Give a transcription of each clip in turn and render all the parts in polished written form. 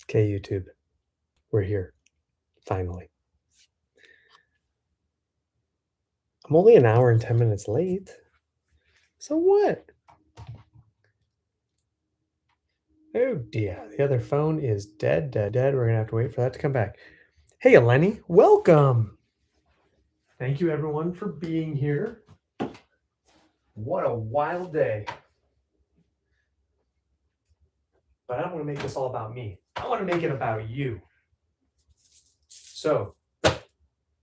Okay, YouTube, we're here, finally. I'm only an hour and 10 minutes late. So what? Oh dear, the other phone is dead. We're gonna have to wait for that to come back. Hey, Eleni, welcome. Thank you everyone for being here. What a wild day. But I don't want to make this all about me. I want to make it about you. So,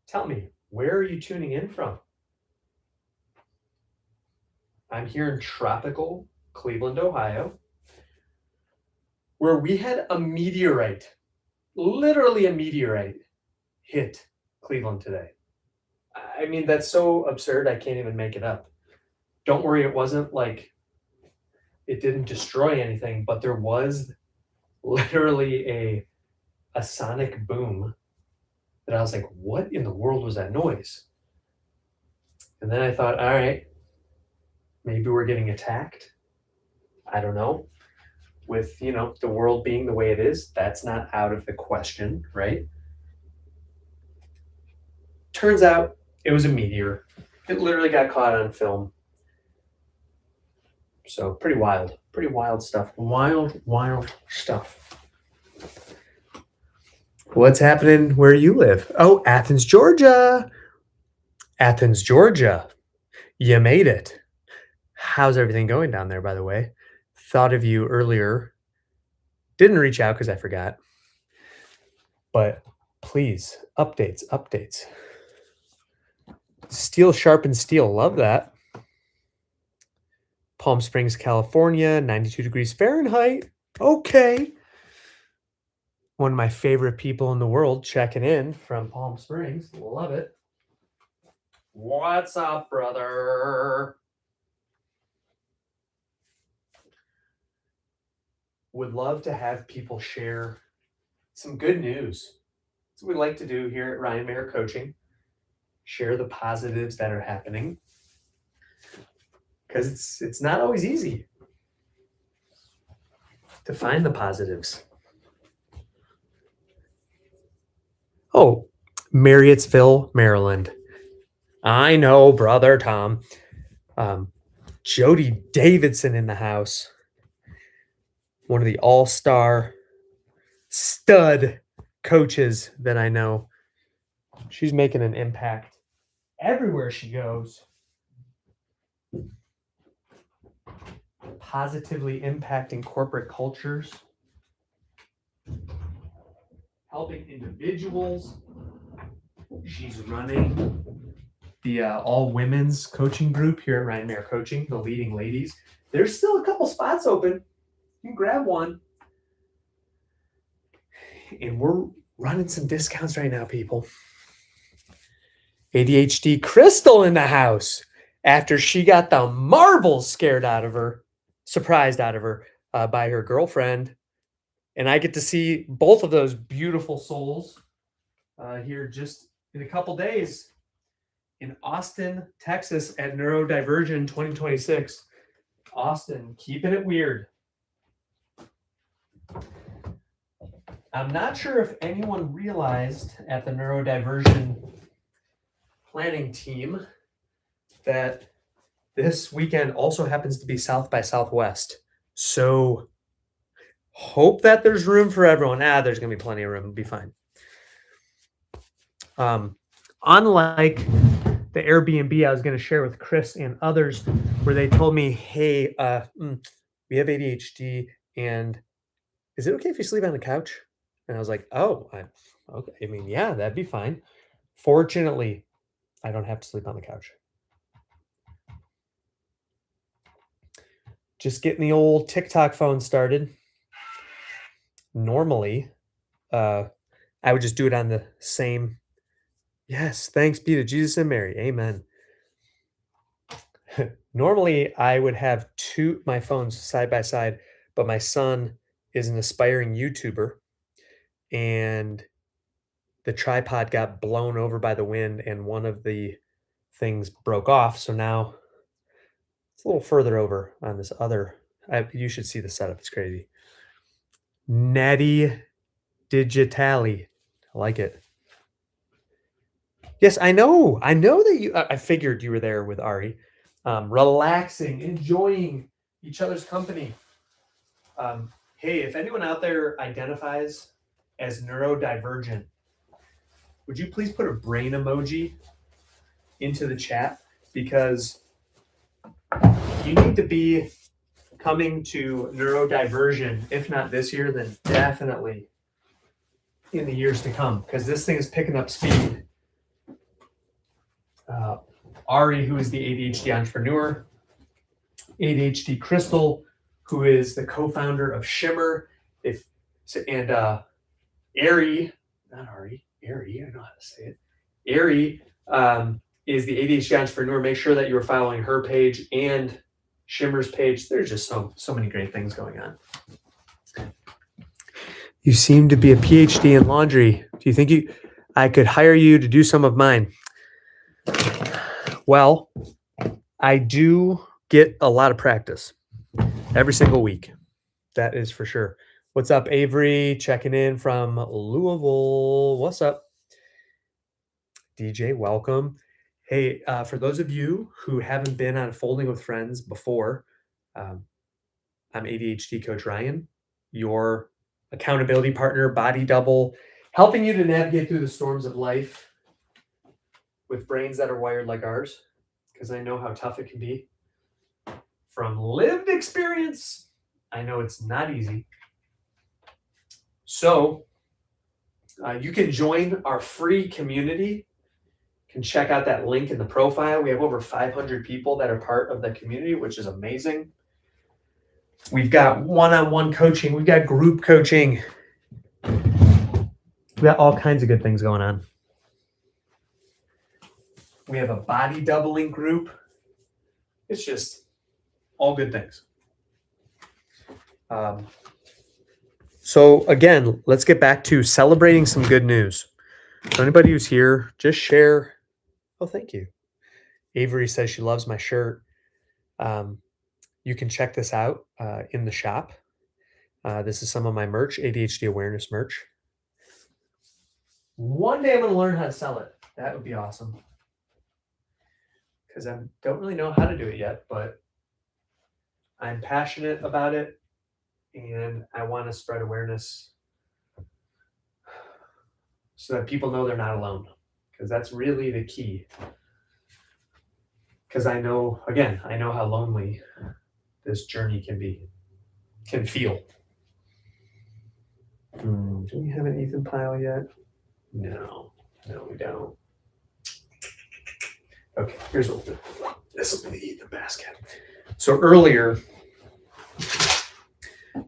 tell me, where are you tuning in from? I'm here in tropical Cleveland, Ohio, where we had a meteorite, literally a meteorite, hit Cleveland today. I mean, that's so absurd, I can't even make it up. Don't worry, it wasn't like it didn't destroy anything, but there was literally a sonic boom that I was like, what in the world was that noise? And then I thought, all right, maybe we're getting attacked. I don't know. With, the world being the way it is, that's not out of the question, right? Turns out it was a meteor. It literally got caught on film. So pretty wild stuff. Wild stuff. What's happening where you live? Oh, Athens, Georgia. Athens, Georgia. You made it. How's everything going down there, by the way? Thought of you earlier. Didn't reach out because I forgot. But please, updates. Steel sharpens steel. Love that. Palm Springs, California, 92 degrees Fahrenheit. Okay. One of my favorite people in the world checking in from Palm Springs. Love it. What's up, brother? Would love to have people share some good news. That's what we like to do here at Ryan Mayer Coaching. Share the positives that are happening. Because it's not always easy to find the positives. Oh, Marriottsville, Maryland. I know, brother Tom. Jody Davidson in the house. One of the all-star stud coaches that I know. She's making an impact everywhere she goes. Positively impacting corporate cultures. Helping individuals. She's running the all-women's coaching group here at Ryan Mayer Coaching, the leading ladies. There's still a couple spots open. You can grab one. And we're running some discounts right now, people. ADHD Crystal in the house after she got the marbles surprised out of her by her girlfriend. And I get to see both of those beautiful souls here just in a couple days in Austin, Texas at Neurodivergent 2026. Austin, keeping it weird. I'm not sure if anyone realized at the Neurodivergent planning team that this weekend also happens to be South by Southwest. So hope that there's room for everyone. There's going to be plenty of room. It'll be fine. Unlike the Airbnb I was going to share with Chris and others where they told me, hey, we have ADHD and is it okay if you sleep on the couch? And I was like, okay. I mean, yeah, that'd be fine. Fortunately, I don't have to sleep on the couch. Just getting the old TikTok phone started. Normally, I would just do it on the same. Yes, thanks be to Jesus and Mary. Amen. Normally, I would have my phones side by side, but my son is an aspiring YouTuber, and the tripod got blown over by the wind, and one of the things broke off. So now it's a little further over on this other. You should see the setup. It's crazy. Nettie Digitally. I like it. Yes, I know. I know that you, I figured you were there with Ari. Relaxing, enjoying each other's company. Hey, if anyone out there identifies as neurodivergent, would you please put a brain emoji into the chat? Because you need to be coming to neurodiversion, if not this year, then definitely in the years to come, because this thing is picking up speed. Ari, who is the ADHD entrepreneur, ADHD Crystal, who is the co-founder of Shimmer, and Ari, not Ari, Ari, I know how to say it. Ari is the ADHD entrepreneur. Make sure that you're following her page and Shimmer's page. There's just so many great things going on. You seem to be a PhD in laundry. Do you think I could hire you to do some of mine? Well, I do get a lot of practice every single week. That is for sure. What's up, Avery? Checking in from Louisville. What's up? DJ, welcome. Hey, for those of you who haven't been on Folding with Friends before, I'm ADHD Coach Ryan, your accountability partner, body double, helping you to navigate through the storms of life with brains that are wired like ours, because I know how tough it can be. From lived experience, I know it's not easy. So you can join our free community. You can check out that link in the profile. We have over 500 people that are part of the community, which is amazing. We've got one-on-one coaching. We've got group coaching. We've got all kinds of good things going on. We have a body doubling group. It's just all good things. So again, let's get back to celebrating some good news. So anybody who's here, just share. Oh, thank you. Avery says she loves my shirt. You can check this out in the shop. This is some of my merch, ADHD awareness merch. One day I'm going to learn how to sell it. That would be awesome. Because I don't really know how to do it yet, but I'm passionate about it and I want to spread awareness so that people know they're not alone, because that's really the key. Because I know how lonely this journey can feel. Do we have an Ethan pile yet? No, we don't. Okay, here's what we'll do. This will be the Ethan basket. So earlier,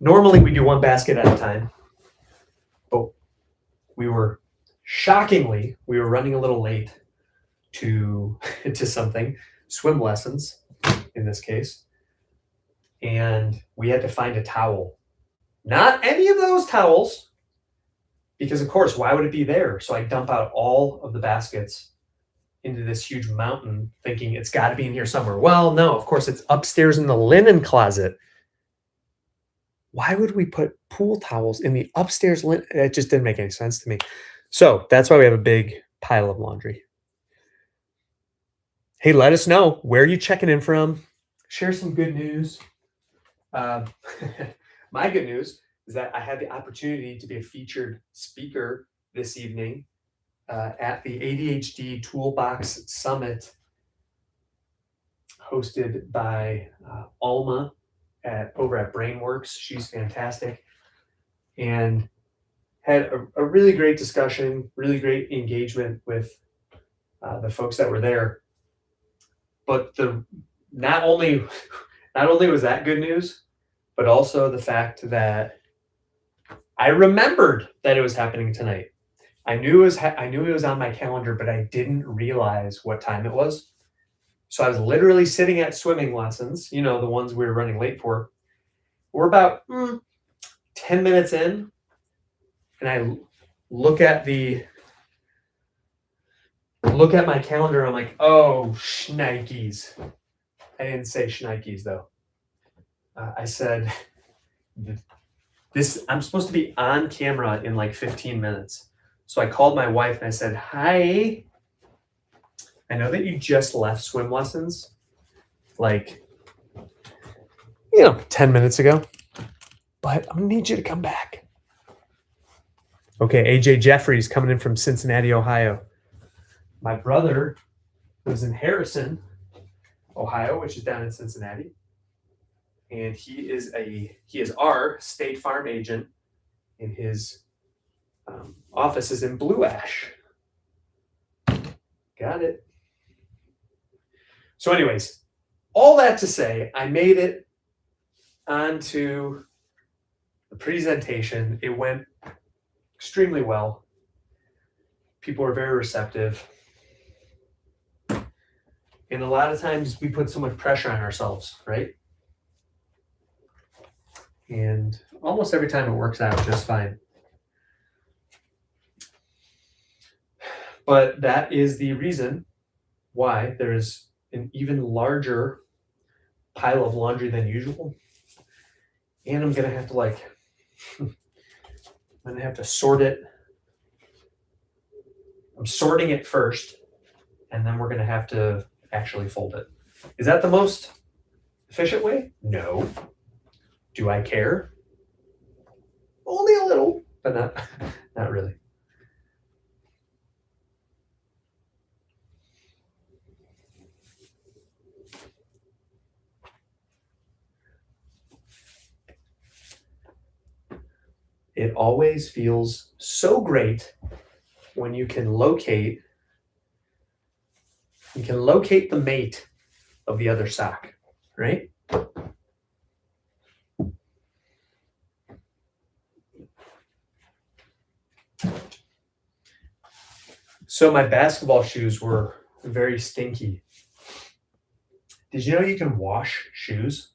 normally we do one basket at a time, but we were running a little late to something, swim lessons in this case, and we had to find a towel. Not any of those towels, because of course, why would it be there? So I dump out all of the baskets into this huge mountain thinking it's got to be in here somewhere. Well, no, of course it's upstairs in the linen closet. Why would we put pool towels in the upstairs linen? It just didn't make any sense to me. So that's why we have a big pile of laundry. Hey, let us know where you're checking in from. Share some good news. My good news is that I had the opportunity to be a featured speaker this evening at the ADHD Toolbox Summit hosted by Alma over at Brainworks. She's fantastic. And had a really great discussion, really great engagement with the folks that were there. But not only was that good news, but also the fact that I remembered that it was happening tonight. I knew it was on my calendar, but I didn't realize what time it was. So I was literally sitting at swimming lessons, the ones we were running late for. We're about 10 minutes in, and I look at my calendar. I'm like, oh, shnikes. I didn't say shnikes though. I said, the I'm supposed to be on camera in like 15 minutes. So I called my wife and I said, hi, I know that you just left swim lessons like, 10 minutes ago, but I'm gonna need you to come back. Okay, AJ Jeffries coming in from Cincinnati, Ohio. My brother lives in Harrison, Ohio, which is down in Cincinnati. And he is our State Farm agent, and his office is in Blue Ash. Got it. So anyways, all that to say, I made it onto the presentation. It went extremely well. People were very receptive. And a lot of times we put so much pressure on ourselves, right? And almost every time it works out just fine. But that is the reason why there is an even larger pile of laundry than usual. And I'm going to have to sort it. I'm sorting it first, and then we're going to have to actually fold it. Is that the most efficient way? No. Do I care? Only a little, but not really. It always feels so great when you can locate the mate of the other sock, right? So my basketball shoes were very stinky. Did you know you can wash shoes?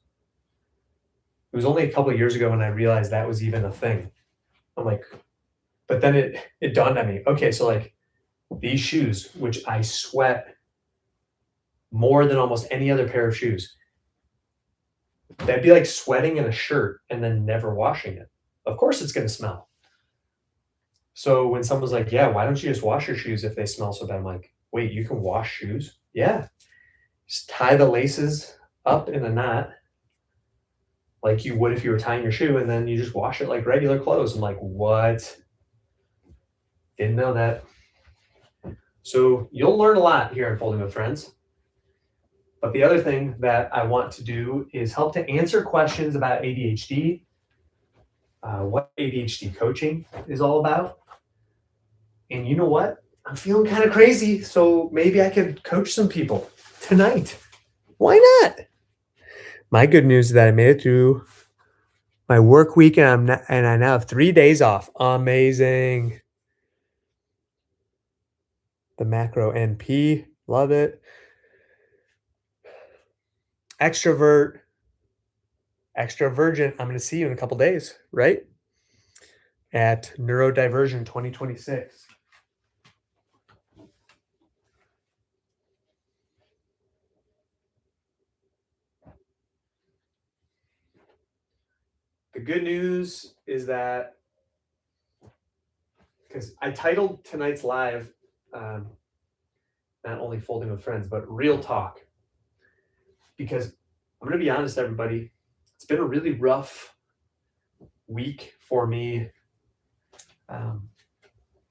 It was only a couple of years ago when I realized that was even a thing. I'm like, but then it dawned on me, okay, so like these shoes, which I sweat more than almost any other pair of shoes, that'd be like sweating in a shirt and then never washing it. Of course it's going to smell. So when someone's like, yeah, why don't you just wash your shoes if they smell so bad? I'm like, wait, you can wash shoes? Yeah. Just tie the laces up in a knot like you would if you were tying your shoe, and then you just wash it like regular clothes. I'm like, what? Didn't know that. So you'll learn a lot here in Folding with Friends. But the other thing that I want to do is help to answer questions about ADHD, what ADHD coaching is all about. And you know what? I'm feeling kind of crazy, so maybe I could coach some people tonight. Why not? My good news is that I made it through my work week, and I now have 3 days off. Amazing. The macro NP, love it. Extrovert, extrovergent. I'm going to see you in a couple days, right? At Neurodiversion 2026. The good news is that, because I titled tonight's live, not only Folding with Friends, but Real Talk. Because I'm going to be honest, everybody, it's been a really rough week for me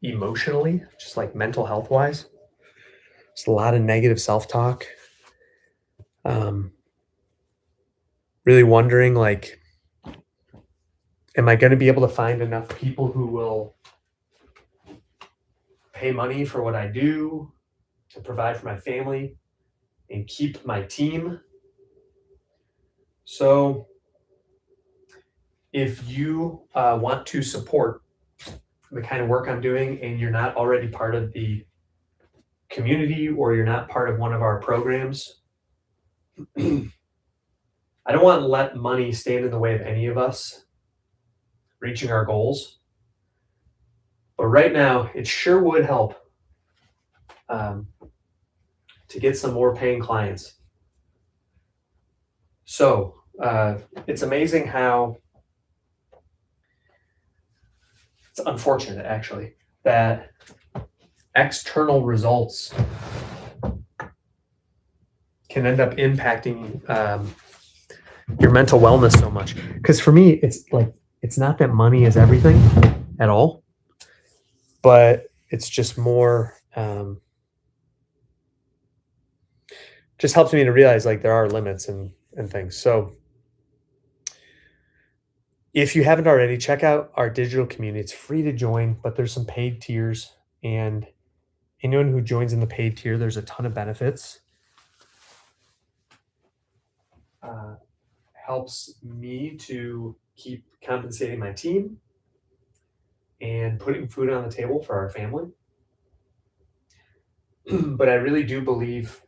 emotionally, just like mental health wise. Just a lot of negative self-talk. Really wondering, like, am I going to be able to find enough people who will pay money for what I do to provide for my family and keep my team? So if you want to support the kind of work I'm doing and you're not already part of the community or you're not part of one of our programs, I don't want to let money stand in the way of any of us reaching our goals. But right now, it sure would help to get some more paying clients. So it's amazing how it's unfortunate actually that external results can end up impacting your mental wellness so much. Because for me, it's not that money is everything at all, but it's just more, just helps me to realize like there are limits and things. So if you haven't already, check out our digital community. It's free to join, but there's some paid tiers, and anyone who joins in the paid tier, there's a ton of benefits. Helps me to keep compensating my team and putting food on the table for our family. But I really do believe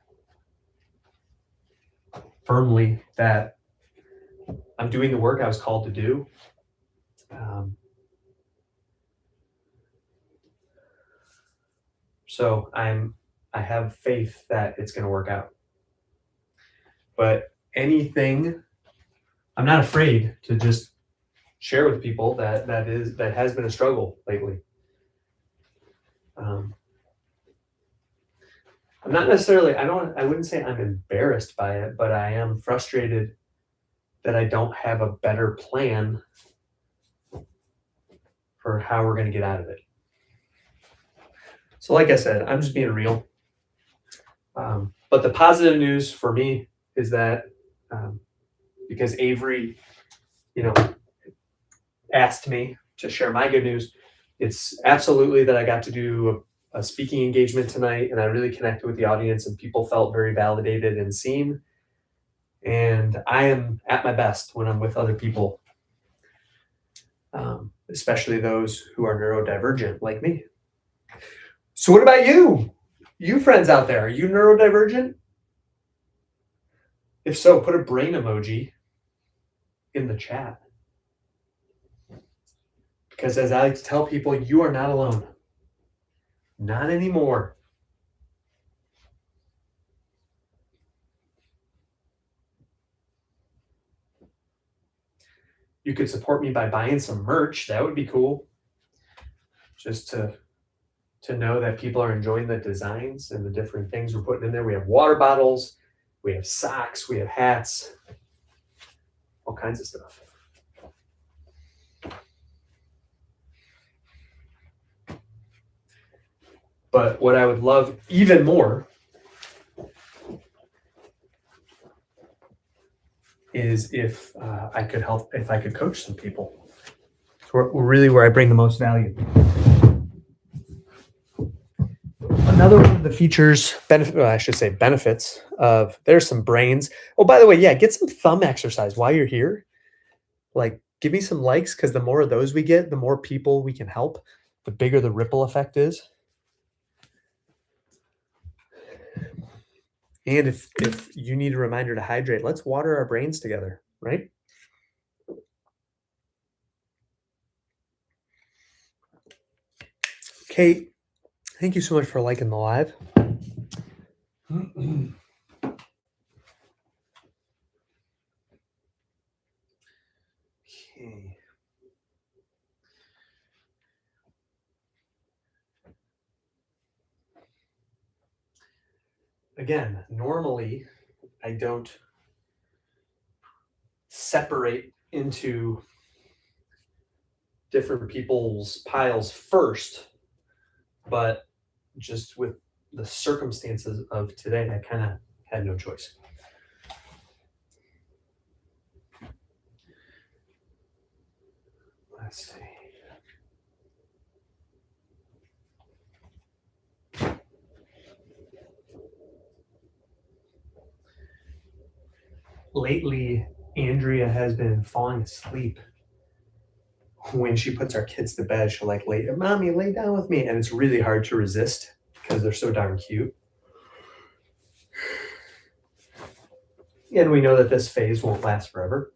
firmly that I'm doing the work I was called to do. So I have faith that it's going to work out. But anything, I'm not afraid to just share with people that has been a struggle lately. I'm not necessarily, I wouldn't say I'm embarrassed by it, but I am frustrated that I don't have a better plan for how we're going to get out of it. So like I said, I'm just being real. But the positive news for me is that because Avery, asked me to share my good news, it's absolutely that I got to do a speaking engagement tonight, and I really connected with the audience, and people felt very validated and seen. And I am at my best when I'm with other people, especially those who are neurodivergent like me. So what about you? You friends out there, are you neurodivergent? If so, put a brain emoji in the chat. Because as I like to tell people, you are not alone. Not anymore. You could support me by buying some merch. That would be cool. Just to know that people are enjoying the designs and the different things we're putting in there. We have water bottles, we have socks, we have hats, all kinds of stuff. But what I would love even more is if I could help, if I could coach some people. So we're really where I bring the most value. Another one of the features, benefits of, there's some brains. Oh, by the way, yeah, get some thumb exercise while you're here. Like, give me some likes, because the more of those we get, the more people we can help, the bigger the ripple effect is. And if you need a reminder to hydrate, let's water our brains together, right? Kate, thank you so much for liking the live. Okay. Again, normally I don't separate into different people's piles first, but just with the circumstances of today, I kind of had no choice. Let's see. Lately, Andrea has been falling asleep when she puts our kids to bed. She'll like, Mommy, lay down with me. And it's really hard to resist because they're so darn cute. And we know that this phase won't last forever.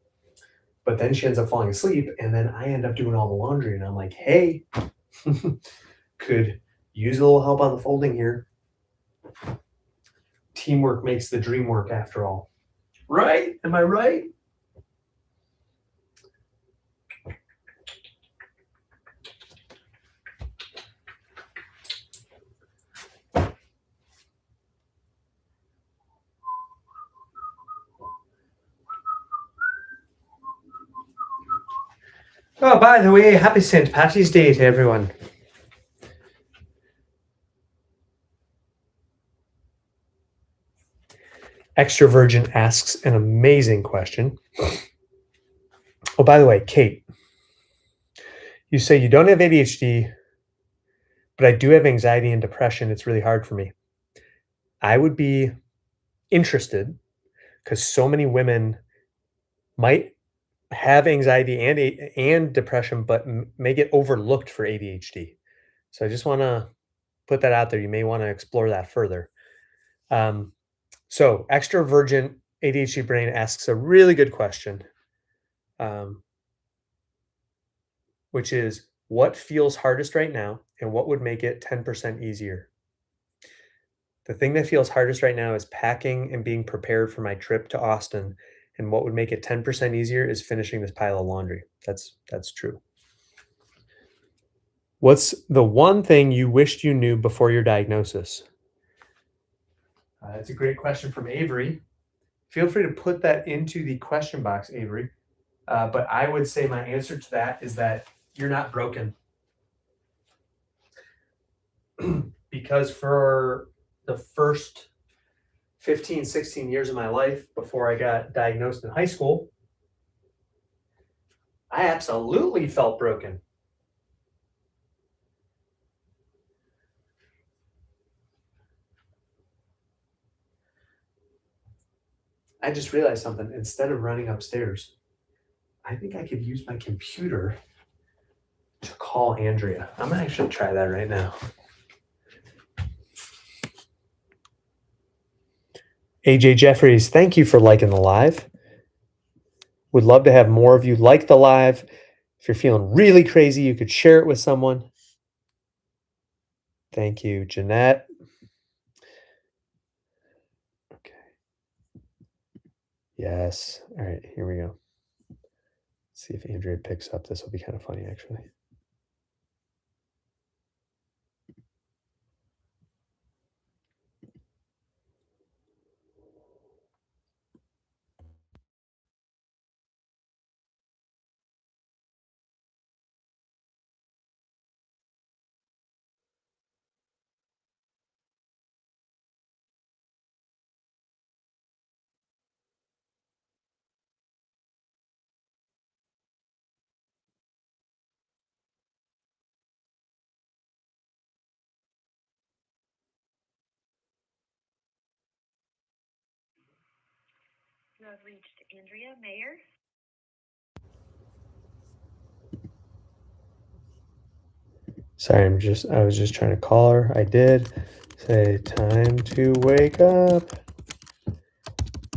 But then she ends up falling asleep, and then I end up doing all the laundry, and I'm like, hey, could use a little help on the folding here. Teamwork makes the dream work after all. Right? Am I right? Oh, by the way, happy St. Patty's Day to everyone. Extra Virgin asks an amazing question. Oh, by the way, Kate, you say you don't have ADHD, but I do have anxiety and depression. It's really hard for me. I would be interested because so many women might have anxiety and depression, but may get overlooked for ADHD. So I just want to put that out there. You may want to explore that further. So Extra Virgin ADHD Brain asks a really good question, which is what feels hardest right now and what would make it 10% easier? The thing that feels hardest right now is packing and being prepared for my trip to Austin. And what would make it 10% easier is finishing this pile of laundry. That's true. What's the one thing you wished you knew before your diagnosis? That's a great question from Avery. Feel free to put that into the question box, Avery. But I would say my answer to that is that you're not broken. Because for the first 15, 16 years of my life before I got diagnosed in high school, I absolutely felt broken. I just realized something. Instead of running upstairs, I think I could use my computer to call Andrea. I'm gonna actually try that right now. AJ Jeffries, thank you for liking the live. Would love to have more of you like the live. If you're feeling really crazy, you could share it with someone. Thank you, Jeanette. Okay. Yes. All right, here we go. Let's see if Andrea picks up. This will be kind of funny, actually. You have reached Andrea Mayer. Sorry, I was just trying to call her. I did. Say, time to wake up.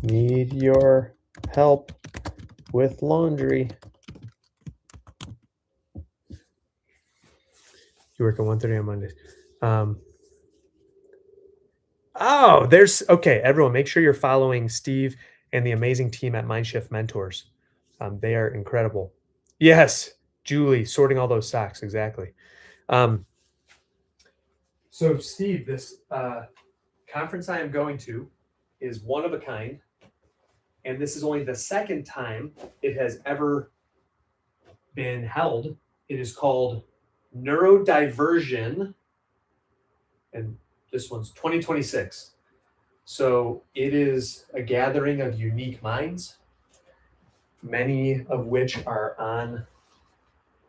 Need your help with laundry. You work at 1:30 on Mondays. Okay, everyone, make sure you're following Steve and the amazing team at Mindshift Mentors. They are incredible. Yes, Julie, sorting all those socks, exactly. So Steve, this conference I am going to is one of a kind, and this is only the second time it has ever been held. It is called Neurodiversion, and this one's 2026. So it is a gathering of unique minds, many of which are on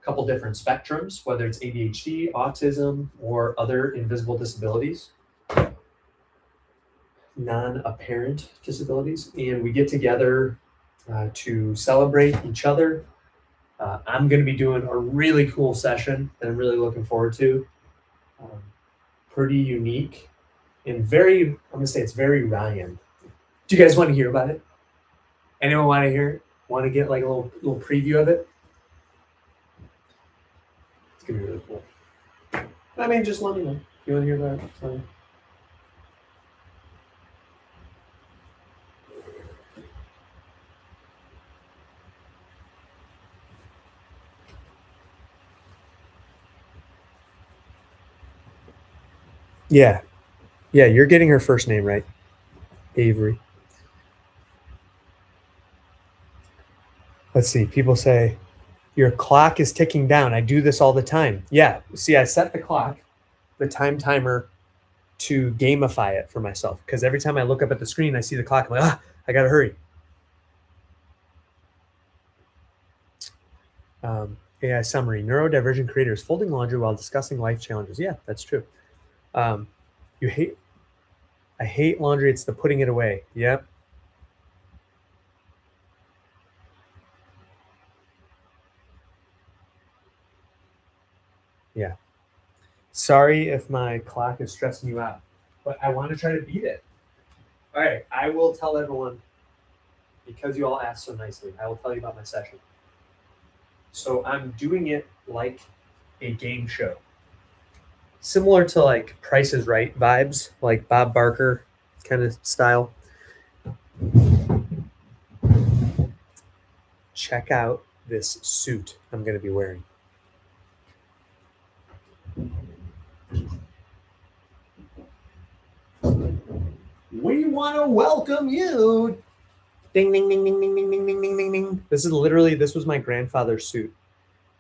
a couple different spectrums, whether it's ADHD, autism, or other invisible disabilities, non-apparent disabilities. And we get together to celebrate each other. I'm going to be doing a really cool session that I'm really looking forward to. Pretty unique and I'm going to say it's very Ryan. Do you guys want to hear about it? Anyone want to hear it? Want to get like a little preview of it? It's going to be really cool. I mean, just let me know if you want to hear about it. Fine. Yeah. Yeah, you're getting her first name right. Avery. Let's see. People say Your clock is ticking down. I do this all the time. Yeah. See, I set the clock, the time timer, to gamify it for myself, because every time I look up at the screen, I see the clock. I'm like, I got to hurry. AI summary: neurodivergent creators folding laundry while discussing life challenges. Yeah, that's true. I hate laundry. It's the putting it away. Yep. Yeah. Sorry if my clock is stressing you out, but I want to try to beat it. All right. I will tell everyone, because you all asked so nicely, I will tell you about my session. So I'm doing it like a game show, similar to like Price is Right vibes, like Bob Barker kind of style. Check out this suit I'm going to be wearing. We want to welcome you. Ding, ding, ding, ding, ding, ding, ding, ding, ding, ding, ding. This was my grandfather's suit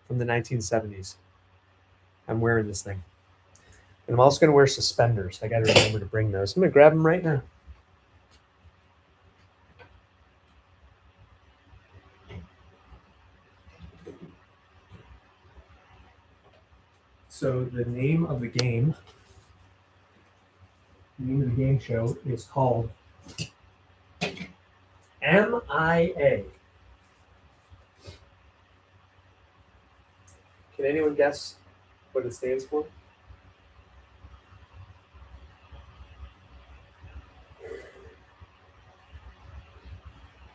from the 1970s. I'm wearing this thing. And I'm also going to wear suspenders. I got to remember to bring those. I'm going to grab them right now. So the name of the game show is called MIA. Can anyone guess what it stands for?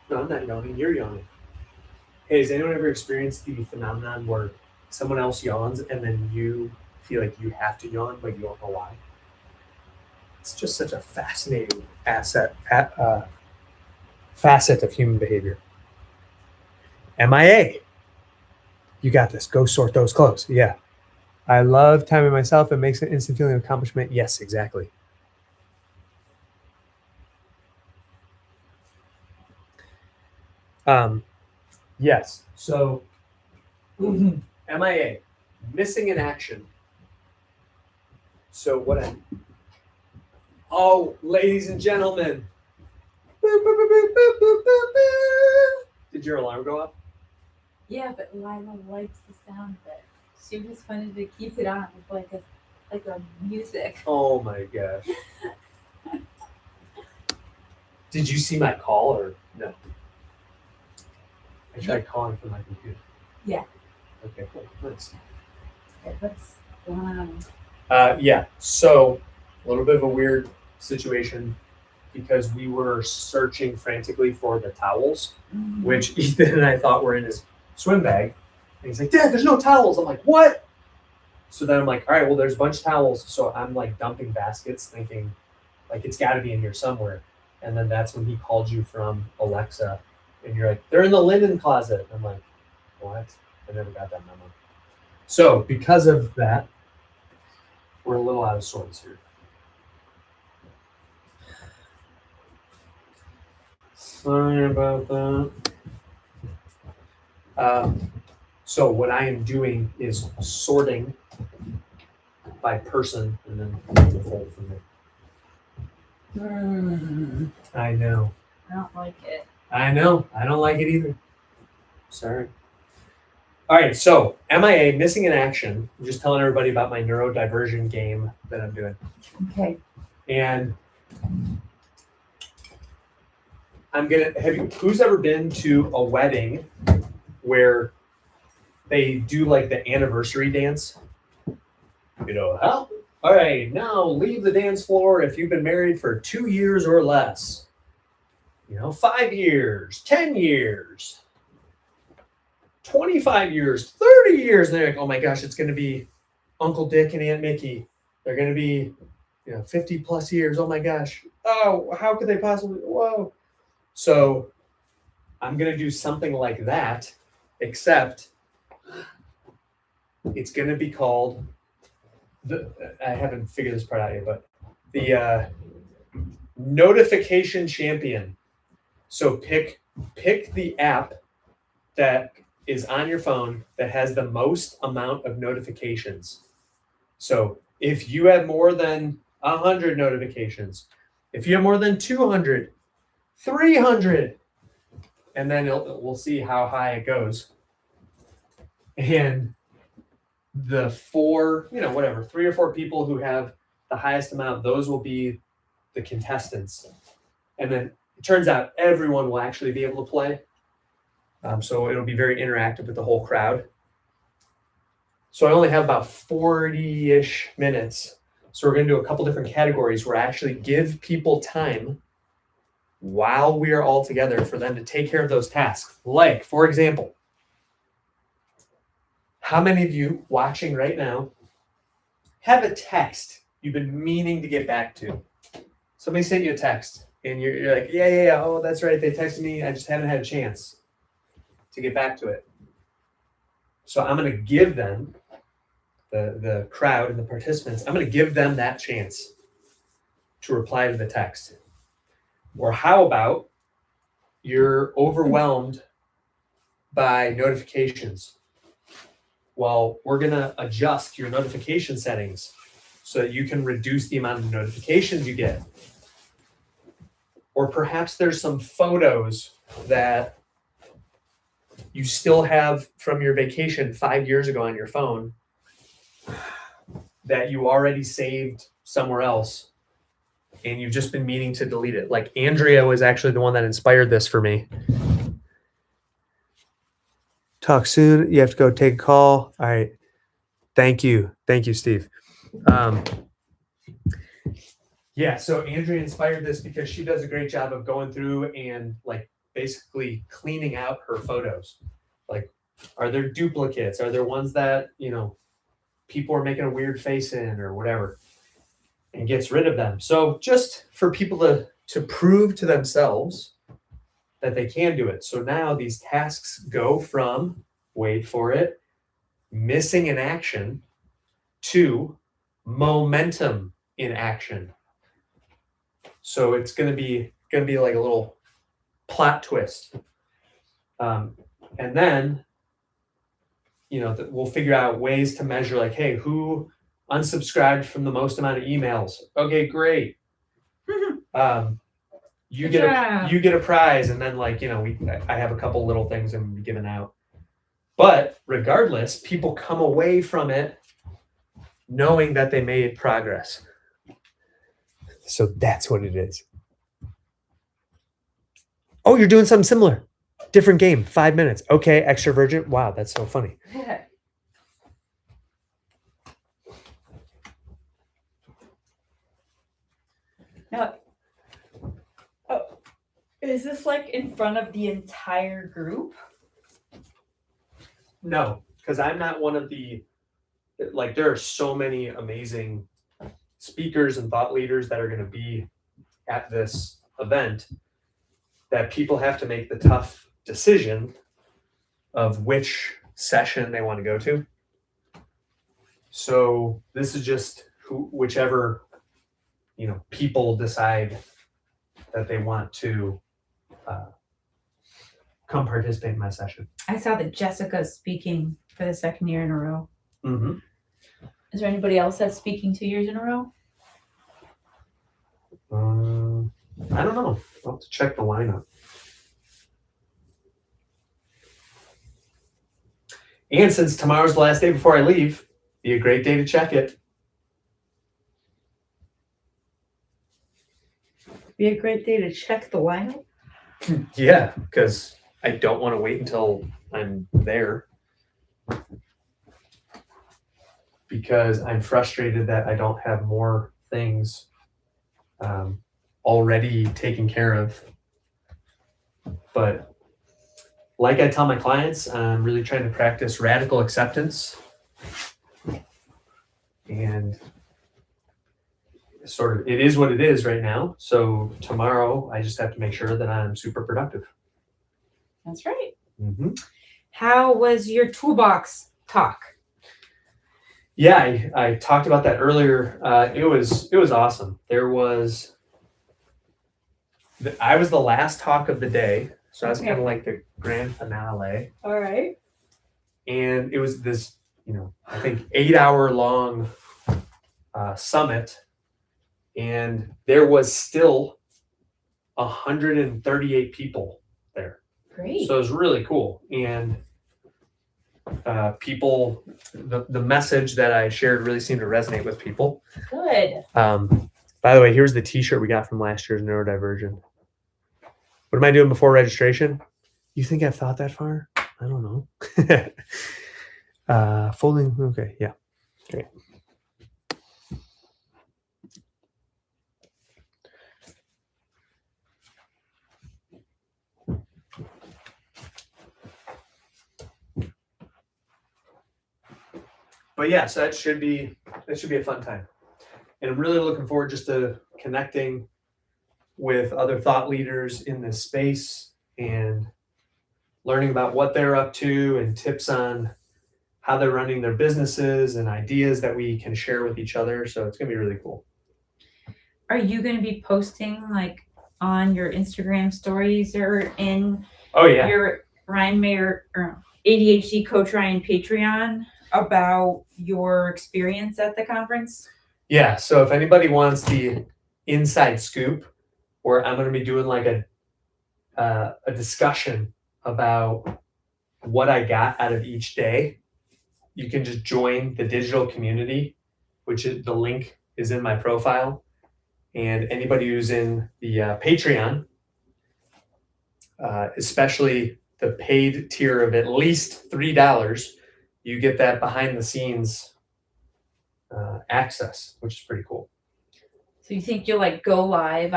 No, I'm not yawning. You're yawning. Hey, has anyone ever experienced the phenomenon where someone else yawns and then you feel like you have to yawn, but you don't know why? It's just such a fascinating facet of human behavior. MIA. You got this. Go sort those clothes. Yeah. I love timing myself. It makes an instant feeling of accomplishment. Yes, exactly. Yes. So MIA, missing in action. So ladies and gentlemen. Did your alarm go up? Yeah, but Lila likes the sound of it. She just wanted to keep it on with like a music. Oh my gosh. Did you see my call or no? I tried calling from my computer. Yeah. Okay, cool. Nice. Okay, what's going on? Yeah. So a little bit of a weird situation because we were searching frantically for the towels, which Ethan and I thought were in his swim bag. And he's like, Dad, there's no towels. I'm like, what? So then I'm like, all right, well, there's a bunch of towels. So I'm like dumping baskets thinking like it's got to be in here somewhere. And then that's when he called you from Alexa and you're like, they're in the linen closet. I'm like, what? I never got that memo. So because of that, we're a little out of sorts here. Sorry about that. So what I am doing is sorting by person and then the fold from there. I know. I don't like it. I know. I don't like it either. Sorry. All right. So MIA, missing in action. I'm just telling everybody about my neurodiversion game that I'm doing. Okay. And who's ever been to a wedding where they do like the anniversary dance? You know, all right, now leave the dance floor if you've been married for 2 years or less. 5 years, 10 years, 25 years, 30 years. And they're like, oh my gosh, it's going to be Uncle Dick and Aunt Mickey. They're going to be, 50 plus years. Oh my gosh. Oh, how could they possibly? Whoa. So I'm going to do something like that, except it's going to be called I haven't figured this part out yet, but the notification champion. So pick the app that is on your phone that has the most amount of notifications. So if you have more than 100 notifications, if you have more than 200, 300, and then we'll see how high it goes. And the three or four people who have the highest amount, those will be the contestants. And then it turns out everyone will actually be able to play. So it'll be very interactive with the whole crowd. So I only have about 40-ish minutes. So we're going to do a couple different categories where I actually give people time while we are all together for them to take care of those tasks. Like, for example, how many of you watching right now have a text you've been meaning to get back to? Somebody sent you a text and you're like, yeah. Oh, that's right. They texted me. I just haven't had a chance to get back to it. So I'm going to give them, the crowd and the participants, I'm going to give them that chance to reply to the text. Or how about you're overwhelmed by notifications? Well, we're going to adjust your notification settings so that you can reduce the amount of notifications you get. Or perhaps there's some photos that you still have from your vacation 5 years ago on your phone that you already saved somewhere else and you've just been meaning to delete it. Like Andrea was actually the one that inspired this for me. Talk soon. You have to go take a call. All right. Thank you. Thank you, Steve. Yeah, so Andrea inspired this because she does a great job of going through and like basically cleaning out her photos. Like, are there duplicates? Are there ones that, people are making a weird face in or whatever, and gets rid of them. So just for people to prove to themselves that they can do it. So now these tasks go from, wait for it, missing in action to momentum in action. So it's going to be like a little plot twist. And then, we'll figure out ways to measure like, hey, who unsubscribed from the most amount of emails? Okay, great. You get a prize. And then I have a couple little things I'm gonna be giving out. But regardless, people come away from it knowing that they made progress. So that's what it is. Oh, you're doing something similar. Different game, 5 minutes. Okay, extrovergent. Wow, that's so funny. Now, is this like in front of the entire group? No, because I'm not one of the, there are so many amazing speakers and thought leaders that are going to be at this event that people have to make the tough decision of which session they want to go to. So this is just whichever, people decide that they want to come participate in my session. I saw that Jessica's speaking for the second year in a row. Mm-hmm. Is there anybody else that's speaking 2 years in a row? I don't know. I'll have to check the lineup. And since tomorrow's the last day before I leave, be a great day to check it. Be a great day to check the lineup? Yeah, because I don't want to wait until I'm there. Because I'm frustrated that I don't have more things already taken care of. But like I tell my clients, I'm really trying to practice radical acceptance. And sort of, it is what it is right now. So tomorrow, I just have to make sure that I'm super productive. That's right. Mm-hmm. How was your toolbox talk? Yeah, I talked about that earlier. It was awesome. I was the last talk of the day, so I was kind of like the grand finale. All right. And it was this, I think 8-hour long summit, and there was still 138 people there. Great. So it was really cool. And people, the message that I shared really seemed to resonate with people. Good. By the way, here's the t-shirt we got from last year's Neurodivergent. What am I doing before registration? You think I've thought that far? I don't know. Folding. Okay. Yeah. Great. But yeah, so that should be a fun time. And I'm really looking forward just to connecting with other thought leaders in this space and learning about what they're up to and tips on how they're running their businesses and ideas that we can share with each other. So it's going to be really cool. Are you going to be posting like on your Instagram stories or in your Ryan Mayer or ADHD Coach Ryan Patreon about your experience at the conference? Yeah. So if anybody wants the inside scoop, where I'm going to be doing like a discussion about what I got out of each day, you can just join the digital community, which is, the link is in my profile. And anybody who's in the Patreon, especially the paid tier of at least $3, you get that behind the scenes access, which is pretty cool. So you think you'll like go live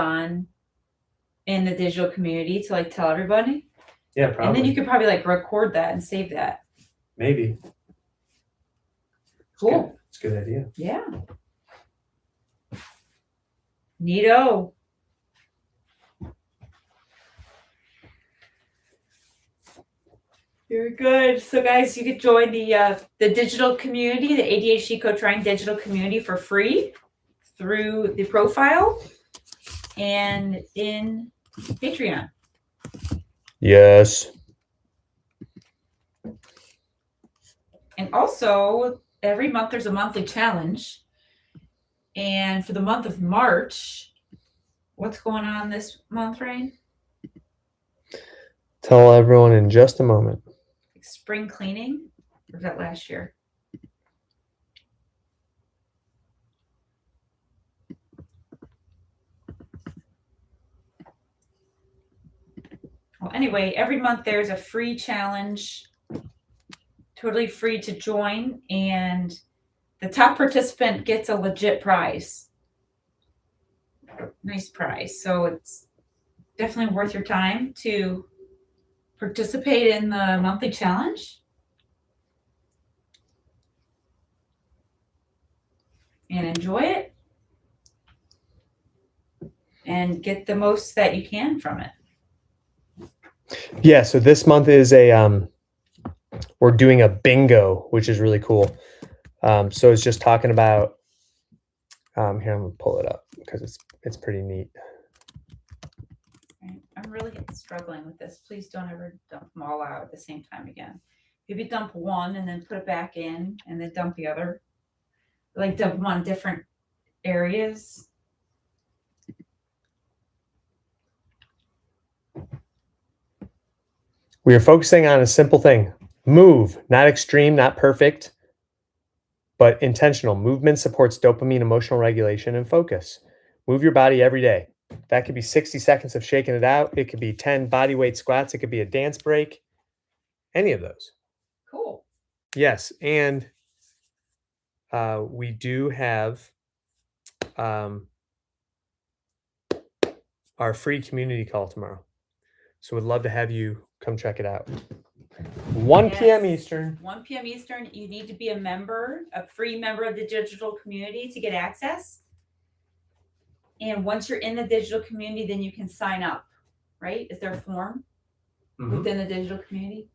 in the digital community to like tell everybody? Yeah, probably. And then you could probably like record that and save that. Maybe. Cool. It's a good idea. Yeah. Neato. Very good. So guys, you could join the digital community, the ADHD Coach Ryan digital community for free through the profile and in Patreon. Yes. And also, every month there's a monthly challenge. And for the month of March, what's going on this month, Ryan? Tell everyone in just a moment. Spring cleaning? Or was that last year? Well, anyway, every month there's a free challenge, totally free to join, and the top participant gets a legit prize. Nice prize. So it's definitely worth your time to participate in the monthly challenge. And enjoy it. And get the most that you can from it. Yeah, so this month is we're doing a bingo, which is really cool. So it's just talking about, here, I'm gonna pull it up because it's pretty neat. I'm really struggling with this. Please don't ever dump them all out at the same time again. Maybe dump one and then put it back in and then dump the other. Like dump them on different areas. We are focusing on a simple thing. Move, not extreme, not perfect, but intentional. Movement supports dopamine, emotional regulation, and focus. Move your body every day. That could be 60 seconds of shaking it out. It could be 10 body weight squats. It could be a dance break. Any of those. Cool. Yes, and we do have our free community call tomorrow. So we'd love to have you come check it out. 1 p.m. Eastern. 1 p.m. Eastern. You need to be a member, a free member of the digital community to get access. And once you're in the digital community, then you can sign up, right? Is there a form within the digital community?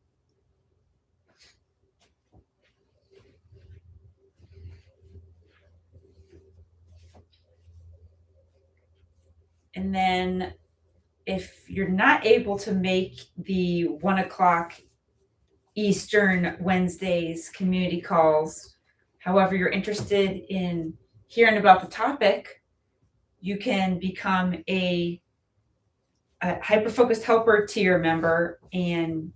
And then if you're not able to make the 1 o'clock Eastern Wednesdays community calls. However, you're interested in hearing about the topic, you can become a hyper-focused helper tier member and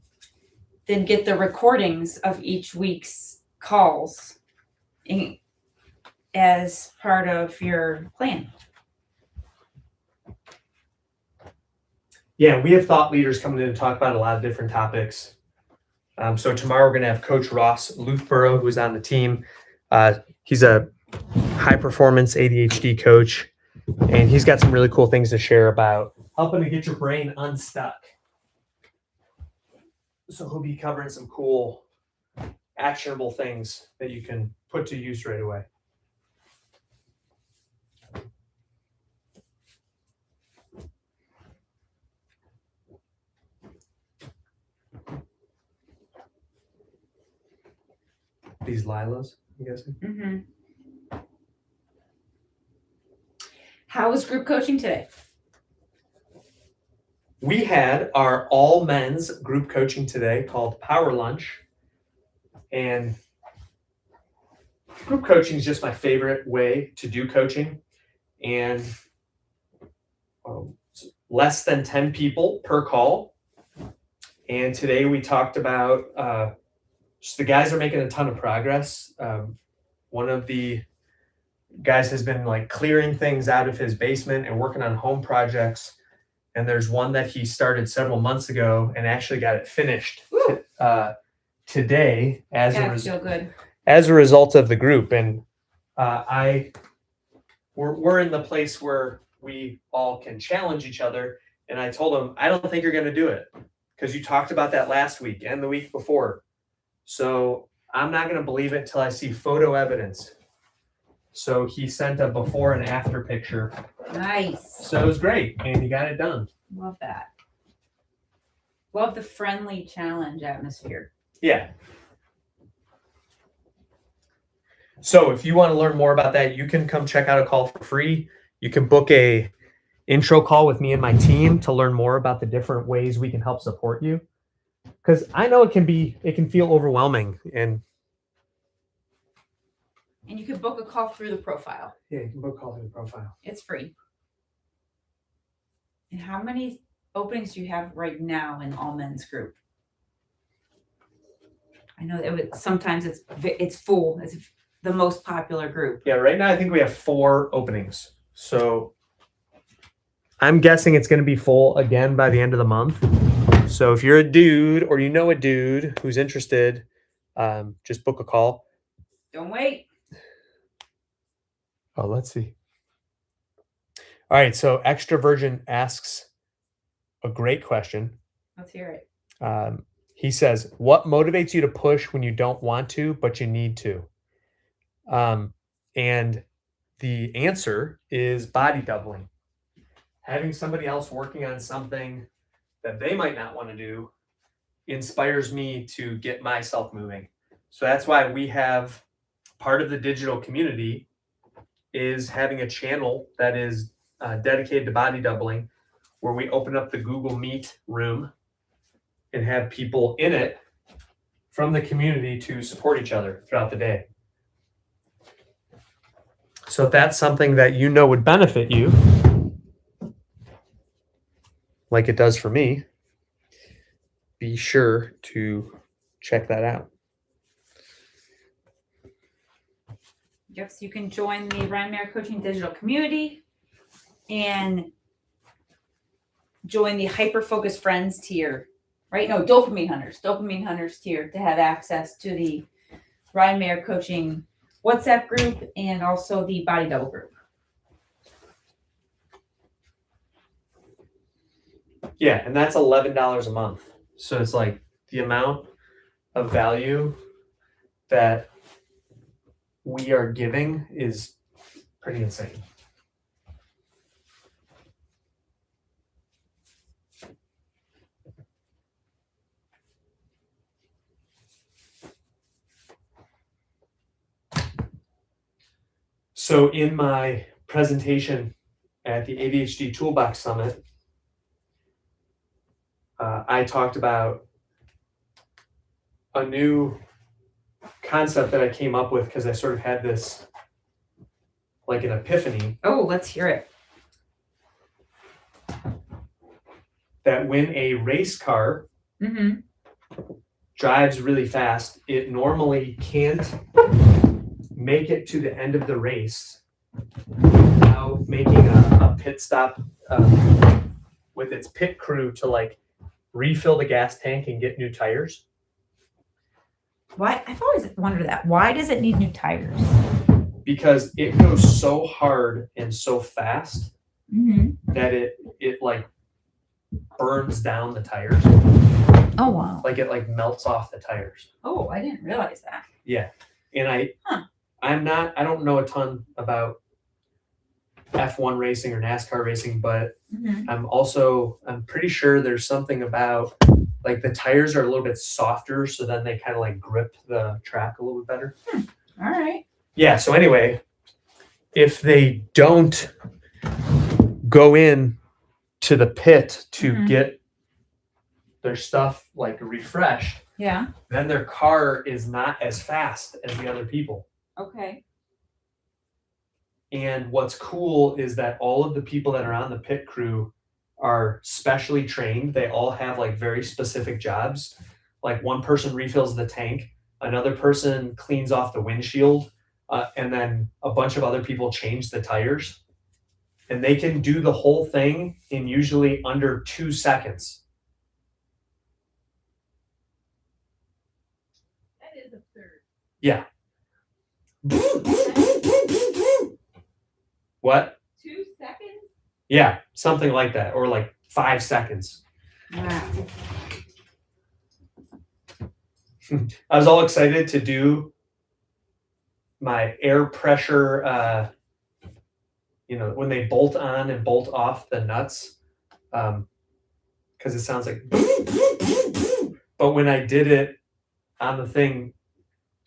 then get the recordings of each week's calls as part of your plan. Yeah, we have thought leaders coming in to talk about a lot of different topics. So tomorrow we're going to have Coach Ross Luthborough, who's on the team. He's a high-performance ADHD coach, and he's got some really cool things to share about helping to get your brain unstuck. So he'll be covering some cool, actionable things that you can put to use right away. These Lilas, I'm guessing. Mm-hmm. How was group coaching today? We had our all men's group coaching today called Power Lunch. And group coaching is just my favorite way to do coaching. And less than 10 people per call. And today we talked about just the guys are making a ton of progress. One of the guys has been like clearing things out of his basement and working on home projects. And there's one that he started several months ago and actually got it finished today as a result of the group. And we're in the place where we all can challenge each other. And I told him, I don't think you're going to do it because you talked about that last week and the week before. So I'm not going to believe it till I see photo evidence. So he sent a before and after picture. Nice. So it was great. And he got it done. Love that. Love the friendly challenge atmosphere. Yeah. So if you want to learn more about that, you can come check out a call for free. You can book a intro call with me and my team to learn more about the different ways we can help support you. Because I know it can feel overwhelming. And you can book a call through the profile. Yeah, you can book a call through the profile. It's free. And how many openings do you have right now in all men's group? I know sometimes it's full. It's the most popular group. Yeah, right now I think we have 4 openings. So I'm guessing it's going to be full again by the end of the month. So if you're a dude or you know a dude who's interested, just book a call. Don't wait. Oh, let's see. All right, so Extra Virgin asks a great question. Let's hear it. He says, what motivates you to push when you don't want to, but you need to? And the answer is body doubling. Having somebody else working on something that they might not want to do inspires me to get myself moving. So that's why we have part of the digital community is having a channel that is dedicated to body doubling, where we open up the Google Meet room and have people in it from the community to support each other throughout the day. So if that's something that you know would benefit you, like it does for me, be sure to check that out. Yep, so you can join the Ryan Mayer Coaching Digital Community and join the Hyper Focus Friends tier, right? No, Dopamine Hunters tier to have access to the Ryan Mayer Coaching WhatsApp group and also the Body Double group. Yeah, and that's $11 a month. So it's like the amount of value that we are giving is pretty insane. So in my presentation at the ADHD Toolbox Summit, I talked about a new concept that I came up with because I sort of had this like an epiphany. Oh, let's hear it. That when a race car drives really fast, it normally can't make it to the end of the race without making a pit stop with its pit crew to like refill the gas tank and get new tires. Why? I've always wondered that. Why does it need new tires? Because it goes so hard and so fast that it like burns down the tires. Oh wow! Like it like melts off the tires. Oh, I didn't realize that. Yeah, and I don't know a ton about F1 racing or NASCAR racing, but I'm pretty sure there's something about like the tires are a little bit softer, so then they kind of like grip the track a little bit better. All right. Yeah. So anyway, if they don't go in to the pit to get their stuff like refreshed, then their car is not as fast as the other people. Okay. And what's cool is that all of the people that are on the pit crew are specially trained. They all have like very specific jobs. Like one person refills the tank, another person cleans off the windshield, and then a bunch of other people change the tires. And they can do the whole thing in usually under 2 seconds. That is absurd. Yeah. What? 2 seconds? Yeah, something like that, or like 5 seconds. Wow. I was all excited to do my air pressure, when they bolt on and bolt off the nuts, because it sounds like, but when I did it on the thing,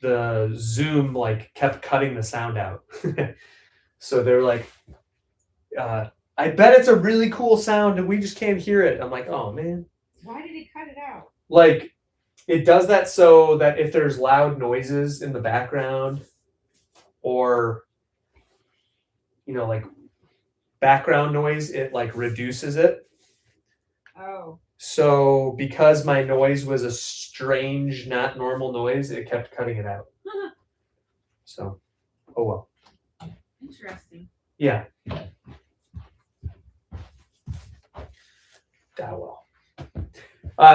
the Zoom like kept cutting the sound out. So they're like, I bet it's a really cool sound and we just can't hear it. I'm like, oh man. Why did he cut it out? Like, it does that so that if there's loud noises in the background or, like background noise, it like reduces it. Oh. So because my noise was a strange, not normal noise, it kept cutting it out. So, oh well. Interesting. Yeah. Well.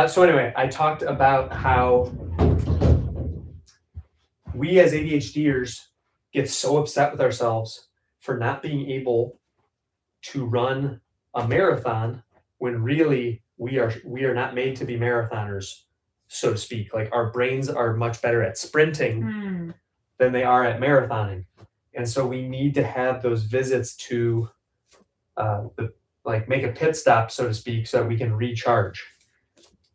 So anyway, I talked about how we as ADHDers get so upset with ourselves for not being able to run a marathon when really we are not made to be marathoners, so to speak. Like our brains are much better at sprinting than they are at marathoning. And so we need to have those visits to make a pit stop, so to speak, so that we can recharge.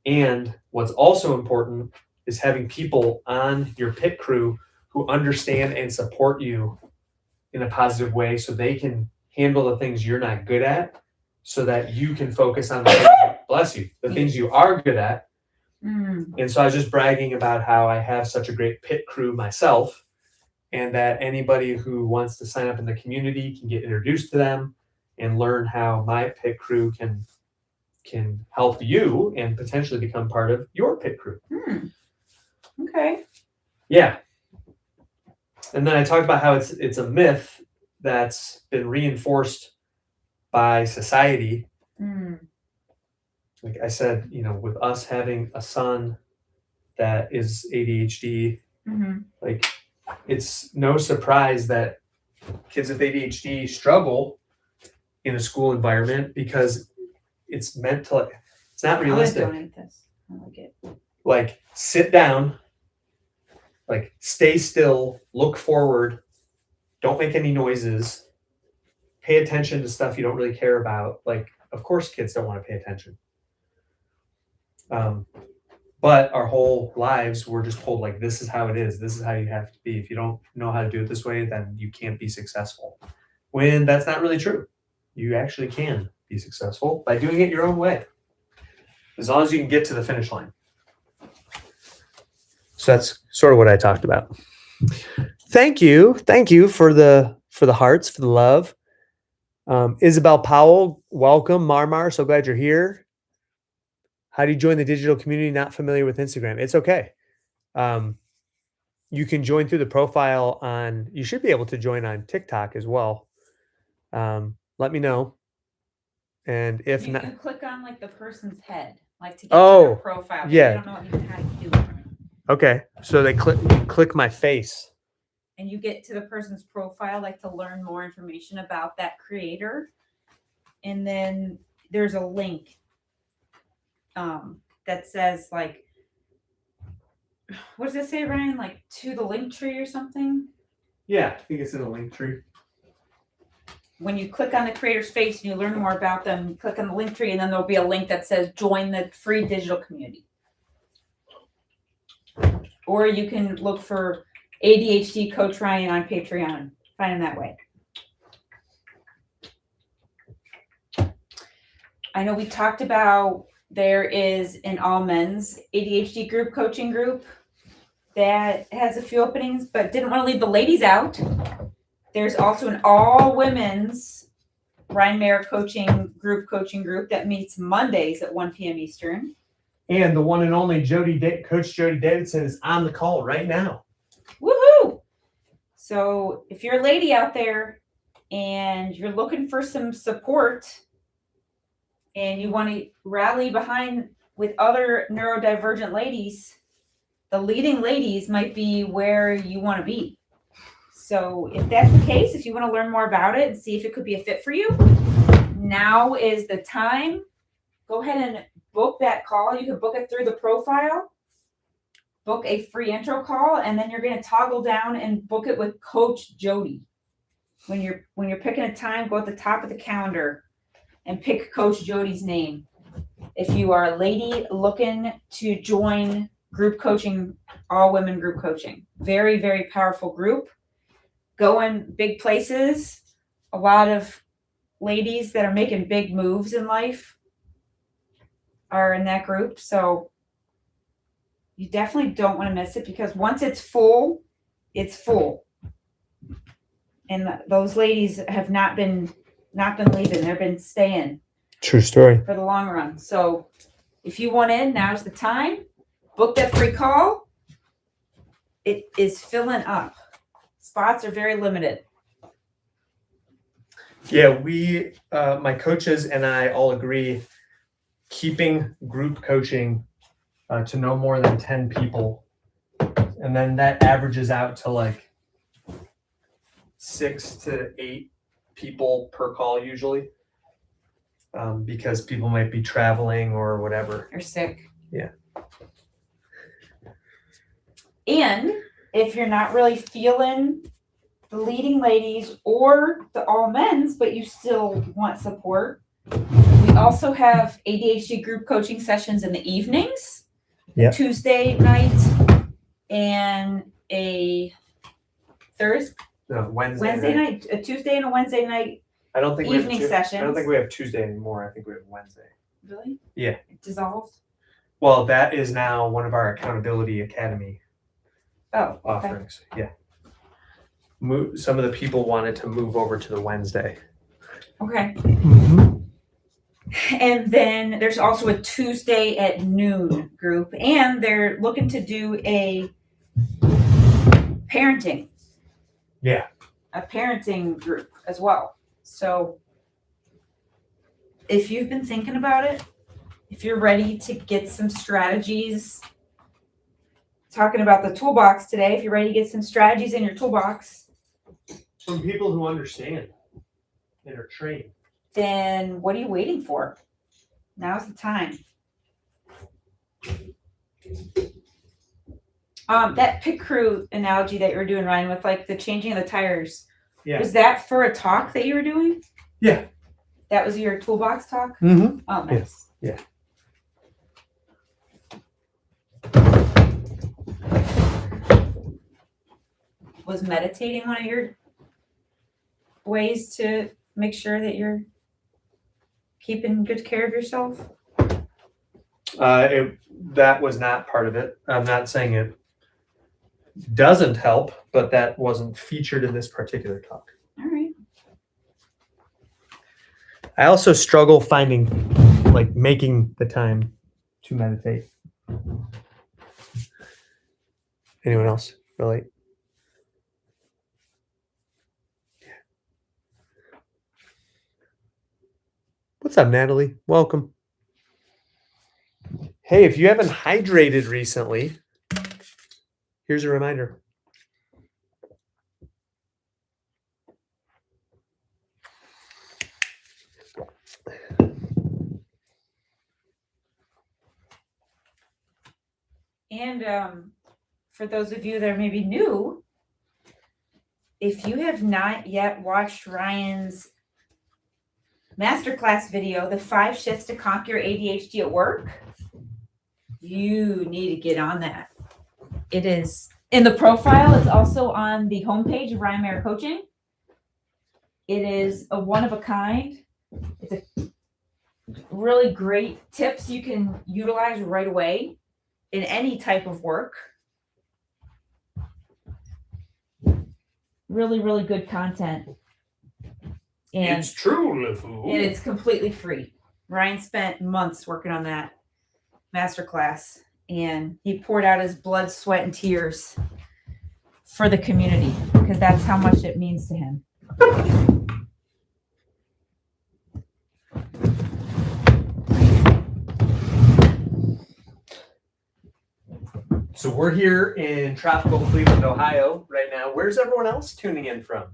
And what's also important is having people on your pit crew who understand and support you in a positive way so they can handle the things you're not good at so that you can focus on the things, bless you, the things you are good at. And so I was just bragging about how I have such a great pit crew myself, and that anybody who wants to sign up in the community can get introduced to them and learn how my pit crew can help you and potentially become part of your pit crew. Okay. Yeah. And then I talked about how it's a myth that's been reinforced by society. Like I said, with us having a son that is ADHD, like it's no surprise that kids with ADHD struggle in a school environment because it's meant to, it's not realistic. I donate this. I like it. Like sit down, like stay still, look forward, don't make any noises, pay attention to stuff you don't really care about. Like, of course kids don't want to pay attention. But our whole lives, we're just told like, this is how it is. This is how you have to be. If you don't know how to do it this way, then you can't be successful. When that's not really true. You actually can be successful by doing it your own way. As long as you can get to the finish line. So that's sort of what I talked about. Thank you for the hearts, for the love. Isabel Powell, welcome. Marmar, so glad you're here. How do you join the digital community? Not familiar with Instagram? It's okay. You can join through the profile on. You should be able to join on TikTok as well. Let me know. And if not, you click on like the person's head, like to get to their profile. Yeah. I don't know even how to do it. Okay, so they click my face. And you get to the person's profile, like to learn more information about that creator. And then there's a link that says like, what does it say, Ryan? Like to the link tree or something? Yeah, I think it's in the link tree. When you click on the creator's face and you learn more about them, you click on the link tree, and then there'll be a link that says join the free digital community. Or you can look for ADHD Coach Ryan on Patreon. Find him that way. I know we talked about there is an all men's ADHD group coaching group that has a few openings, but didn't want to leave the ladies out. There's also an all women's Ryan Mayer coaching group that meets Mondays at 1 p.m. Eastern. And the one and only Coach Jody Davidson is on the call right now. Woohoo! So if you're a lady out there and you're looking for some support and you want to rally behind with other neurodivergent ladies, the leading ladies might be where you want to be. So if that's the case, if you want to learn more about it and see if it could be a fit for you, now is the time. Go ahead and book that call. You can book it through the profile. Book a free intro call, and then you're going to toggle down and book it with Coach Jody. When you're picking a time, go at the top of the calendar and pick Coach Jody's name. If you are a lady looking to join group coaching, all women group coaching, very, very powerful group. Going big places. A lot of ladies that are making big moves in life are in that group. So you definitely don't want to miss it, because once it's full, it's full. And those ladies have not been leaving. They've been staying. True story. For the long run. So if you want in, now's the time. Book that free call. It is filling up. Spots are very limited. Yeah, we, my coaches and I all agree, keeping group coaching to no more than 10 people. And then that averages out to like 6 to 8 people per call usually. Because people might be traveling or whatever. Or sick. Yeah. And if you're not really feeling the leading ladies or the all men's, but you still want support, we also have ADHD group coaching sessions in the evenings. Yep. Tuesday night and a Wednesday night. A Tuesday and a Wednesday night. I don't think evening sessions. I don't think we have Tuesday anymore. I think we have Wednesday. Really? Yeah. It dissolved? Well, that is now one of our Accountability Academy offerings. Yeah. Some of the people wanted to move over to the Wednesday. Okay. Mm-hmm. And then there's also a Tuesday at noon group, and they're looking to do a parenting. Yeah. A parenting group as well. So if you've been thinking about it, if you're ready to get some strategies, talking about the toolbox today, if you're ready to get some strategies in your toolbox. From people who understand and are trained. Then what are you waiting for? Now's the time. That pit crew analogy that you were doing, Ryan, with like the changing of the tires. Yeah. Was that for a talk that you were doing? Yeah. That was your toolbox talk? Mm-hmm. Oh, nice. Yeah. Was meditating one of your ways to make sure that you're keeping good care of yourself? That was not part of it. I'm not saying it doesn't help, but that wasn't featured in this particular talk. All right. I also struggle finding, like, making the time to meditate. Anyone else relate? What's up, Natalie? Welcome. Hey, if you haven't hydrated recently, here's a reminder. And for those of you that are maybe new, if you have not yet watched Ryan's masterclass video, the 5 shifts to conquer your ADHD at work, you need to get on that. It is in the profile. It's also on the homepage of Ryan Mayer Coaching. It is a one of a kind. It's a really great tips you can utilize right away in any type of work. Really, really good content. And it's true, LeFou. And it's completely free. Ryan spent months working on that masterclass, and he poured out his blood, sweat, and tears for the community because that's how much it means to him. So we're here in tropical Cleveland, Ohio right now. Where's everyone else tuning in from?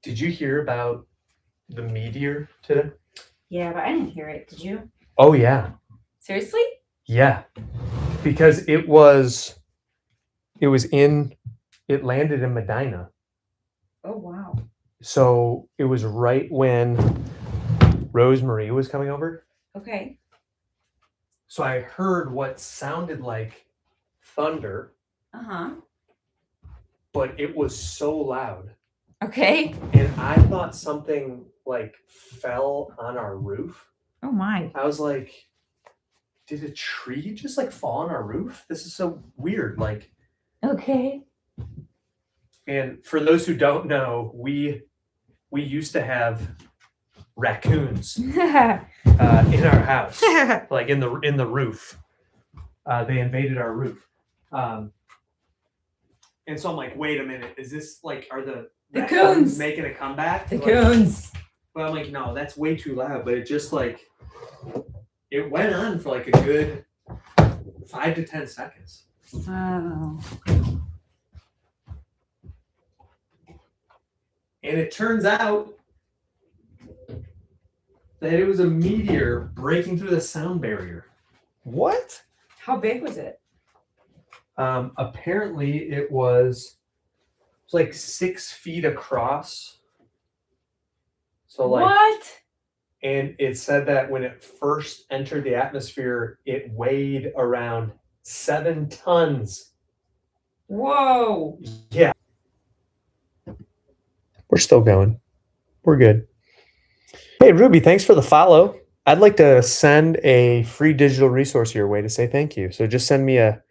Did you hear about the meteor today? Yeah, but I didn't hear it. Did you? Oh, yeah. Seriously? Yeah. Because it landed in Medina. Oh, wow. So it was right when Rosemary was coming over. Okay. So I heard what sounded like thunder. Uh-huh. But it was so loud. Okay. And I thought something like fell on our roof. Oh my. I was like, did a tree just like fall on our roof? This is so weird. Like, okay. And for those who don't know, we used to have raccoons in our house, like in the roof. They invaded our roof. And so I'm like, wait a minute, is this like, are the coons making a comeback? The coons. But I'm like, no, that's way too loud. But it just like, it went on for like a good 5 to 10 seconds. Oh. And it turns out that it was a meteor breaking through the sound barrier. What? How big was it? Apparently it was like 6 feet across. So like what? And it said that when it first entered the atmosphere, it weighed around 7 tons. Whoa. Yeah. We're still going. We're good. Hey, Ruby, thanks for the follow. I'd like to send a free digital resource your way to say thank you. So just send me a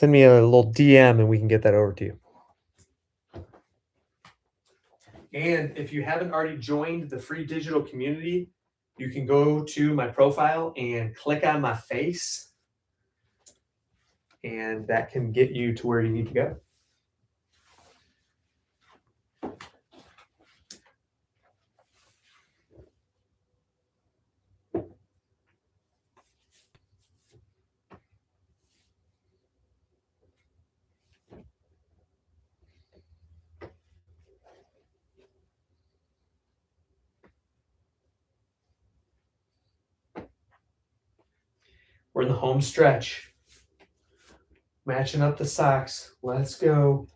little DM and we can get that over to you. And if you haven't already joined the free digital community, you can go to my profile and click on my face. And that can get you to where you need to go. We're in the home stretch. Matching up the socks. Let's go.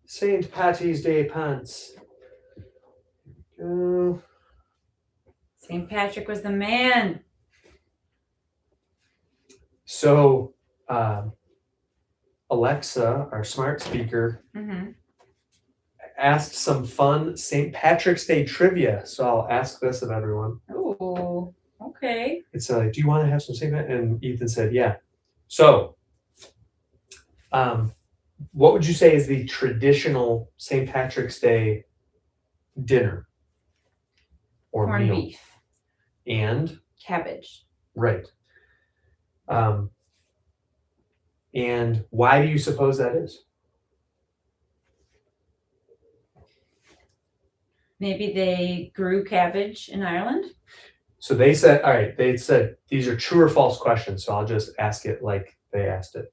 St. Patty's Day pants. Go. St. Patrick was the man. So, Alexa, our smart speaker, asked some fun St. Patrick's Day trivia. So I'll ask this of everyone. Oh, okay. It's like, do you want to have some St. Pat? And Ethan said, yeah. So, what would you say is the traditional St. Patrick's Day dinner or Corned meal? beef. And? Cabbage. Right. And why do you suppose that is? Maybe they grew cabbage in Ireland. So they said, all right, they said these are true or false questions. So I'll just ask it like they asked it.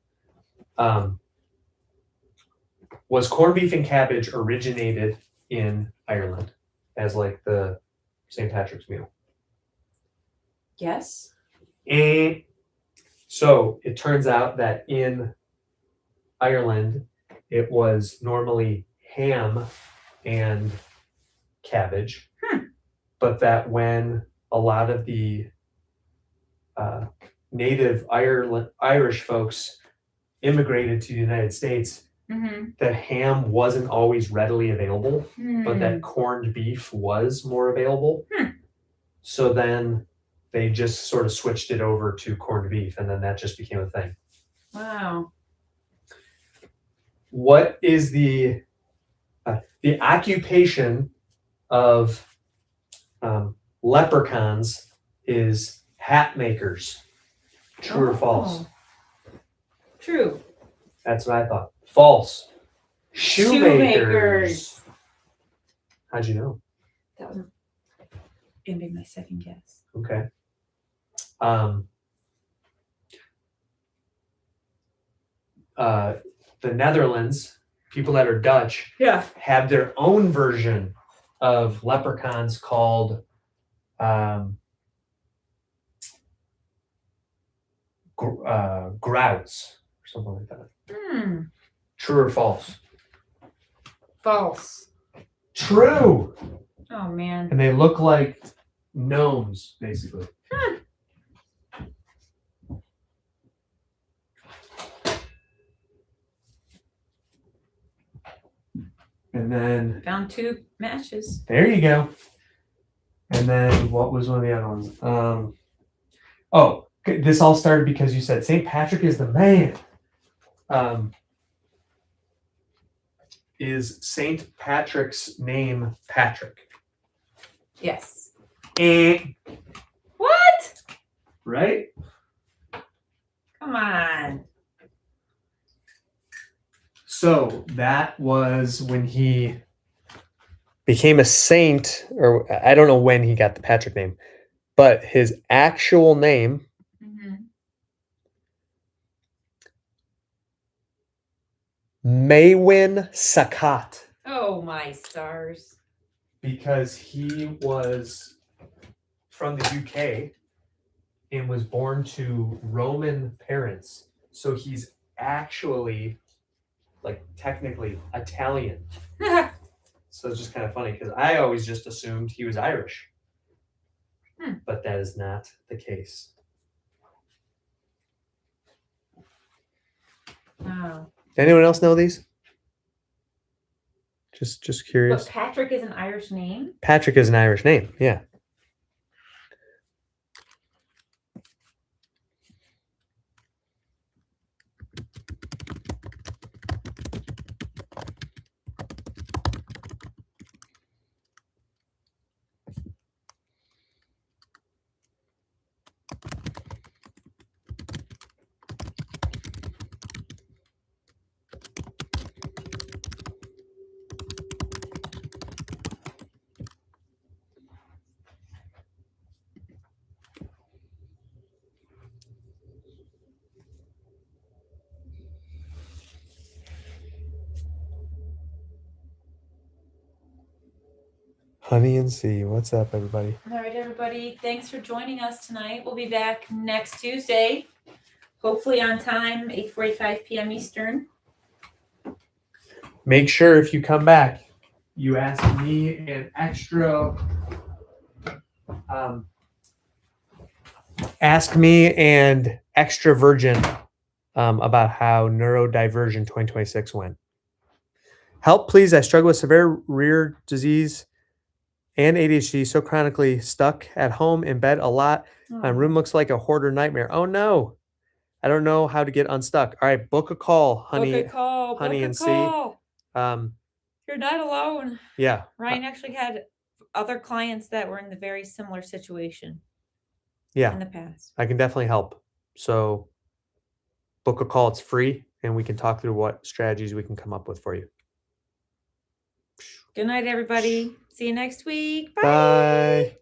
Was corned beef and cabbage originated in Ireland as like the St. Patrick's meal? Yes. And so it turns out that in Ireland, it was normally ham and cabbage, but that when a lot of the native Irish folks immigrated to the United States, that ham wasn't always readily available, but that corned beef was more available. So then they just sort of switched it over to corned beef, and then that just became a thing. Wow. What is the occupation of leprechauns is hat makers? True or false? True. That's what I thought. False. Shoemakers. How'd you know? That was gonna be my second guess. Okay. The Netherlands, people that are Dutch, have their own version of leprechauns called grouts or something like that. True or false? False. True. Oh man. And they look like gnomes, basically. And then found 2 matches. There you go. And then what was one of the other ones? Oh, this all started because you said St. Patrick is the man. Is St. Patrick's name Patrick? Yes. What? Right? Come on. So that was when he became a saint, or I don't know when he got the Patrick name, but his actual name Maywin Sakat. Oh my stars. Because he was from the UK and was born to Roman parents. So he's actually, like, technically Italian. So it's just kind of funny because I always just assumed he was Irish. But that is not the case. Wow. Anyone else know these? Just curious. But Patrick is an Irish name? Patrick is an Irish name, yeah. Honey and C. What's up, everybody? All right, everybody. Thanks for joining us tonight. We'll be back next Tuesday, hopefully on time, 8:45 p.m. Eastern. Make sure if you come back, you ask me an extra. Ask me and extra virgin about how neurodivergent 2026 went. Help, please. I struggle with severe rare disease and ADHD, so chronically stuck at home in bed a lot. My room looks like a hoarder nightmare. Oh no. I don't know how to get unstuck. All right, book a call, honey. Book a call. Honey book and a call. C. You're not alone. Yeah. Ryan actually had other clients that were in the very similar situation. Yeah. In the past. I can definitely help. So book a call. It's free, and we can talk through what strategies we can come up with for you. Good night, everybody. See you next week. Bye. Bye.